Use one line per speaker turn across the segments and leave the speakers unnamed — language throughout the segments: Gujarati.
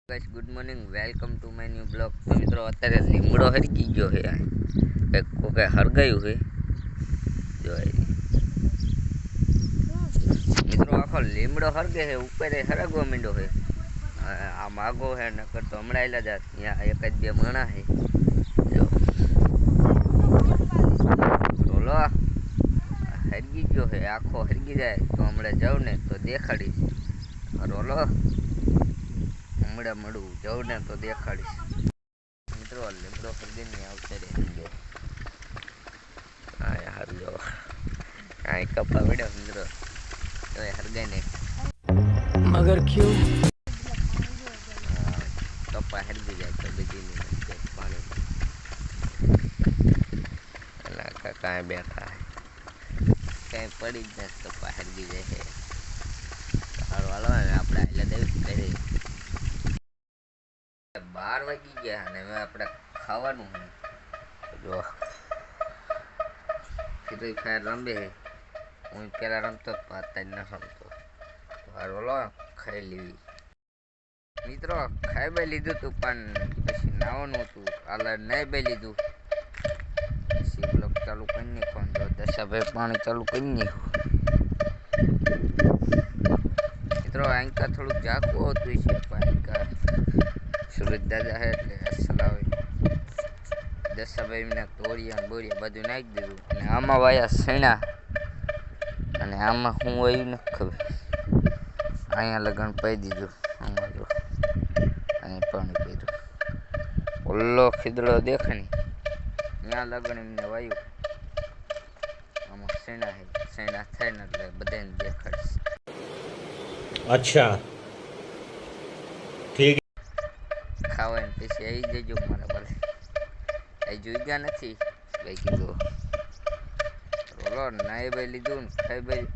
Guys good morning welcome to my new blog. तो मित्रों અત્યારે લીમડો હરગી ગયો છે એક કોકે હરગાયું છે જો મિત્રો આખો લીમડો હરગે છે ઉપર હરગવા માંડ્યો છે આ માગો છે નકર તો હમણાં આયલા જાત ત્યાં એક જ બે માણા છે જો રોલો હરગી ગયો છે આખો હરગી જાય તો હમણાં જાવ ને તો દેખાડીશ રોલો હમણાં મળું જાઉં ને તો દેખાડીશ મિત્રો લીમડો ખરીદી ને આવશે રે હા યાર જો આ કપા પડ્યો મિત્રો તો હરગાઈ ને
मगर क्यों
કપા હરગી જાય તો બીજી પાણી કાંઈ બેઠા કાંઈ પડી જ નથી કપા હરગી જાય છે સારું હાલો ને આપણે એટલે દેવી કરી 12 વાગી ગયા અને હવે આપણે ખાવાનું જો ફ્રી ફાયર રમે હું પેલા રમતો અત્યારે ન રમતો હારો ખાઈ લેવી મિત્રો ખાઈ બે લીધું તું પણ પછી નાવાનું હતું હાલ નહીં બે લીધું પછી બ્લોક ચાલુ કરી નાખો જો દશાભાઈ પાણી ચાલુ કરી નાખ્યું મિત્રો આંકા થોડુંક ઝાકવું હતું છે પણ આંકા સુરત દાદા છે એટલે સલાવે દશાભાઈ ના તોડિયા બોરિયા બધું નાખી દીધું અને આમાં વાયા સૈણા અને આમાં હું આવ્યું નથી ખબર અહીંયા લગન પાઈ દીધું આમાં જો અહીંયા પાણી પીધું ઓલ્લો ખીદડો દેખે ને ત્યાં લગન એમને વાયું આમાં સૈણા છે સૈણા થાય ને એટલે બધાને દેખાડીશ
अच्छा ठीक
ખાવાને પછી આવી જજો મારા પાસે એ જોઈ ગયા નથી ભાઈ કીધું રોલો નાઈ ભાઈ લીધું ને ખાઈ ભાઈ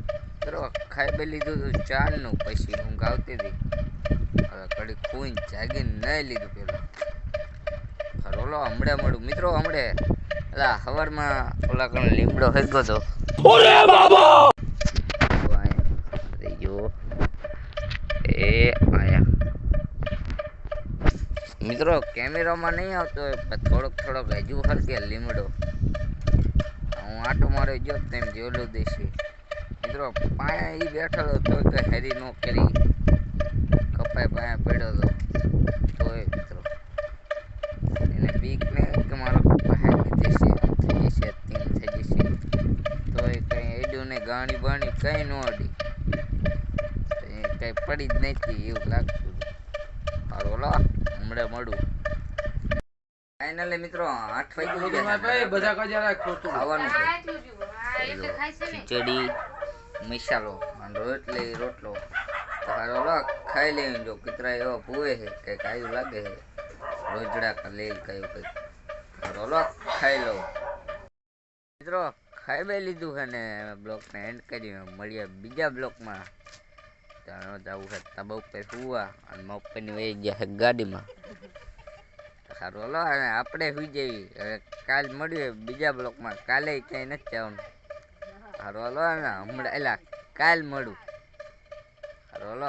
કરો ખાઈ ભાઈ લીધું હતું ચારનું પછી ઊંઘ આવતી હતી હવે કડી ખોઈને જાગીને નહીં લીધું પેલું રોલો હમણે મળું મિત્રો હમણે એટલે સવારમાં ઓલા કણ લીમડો હરગો હતો જો એ આયા મિત્રો કેમેરામાં નહીં આવતો હોય પણ થોડોક હજુ હરકે લીમડો હું આટો મારો જો તેમ જોયેલું દેશે મિત્રો પાયા એ બેઠો હતો તો હેરી નો કરી કપાય પાયા પડ્યો હતો તોય મિત્રો એને બીક ને કે મારો કપા હેરી જશે આમ થઈ જશે તેમ થઈ જશે તોય કંઈ એડું ને ગાણી બાણી કંઈ ન અડી કઈ પડી જ નથી એવું લાગતું હારું લો હમણાં મળું ફાઇનલી મિત્રો 8 વાગે ખાવાનું ખીચડી મસાલો અને રોટલો તો હારો લો ખાઈ લેવી જો કિતરા એવો પૂવે છે કંઈક આવ્યું લાગે છે રોજડા કા લે કયું કંઈક હારો લો ખાઈ લો મિત્રો ખાઈ બે લીધું છે ને બ્લોગને એન્ડ કરી મળીએ બીજા બ્લોગમાં જવું છે તબા ઉપર સુવા અને મપ્પીની વહી ગયા છે ગાડીમાં સારું હલો અને આપણે સુઈ જઈએ હવે કાલ મળીએ બીજા બ્લોકમાં કાલે કંઈ નથી જવાનું સારું હલો ને હમણાં એલા કાલ મળું સારું હલો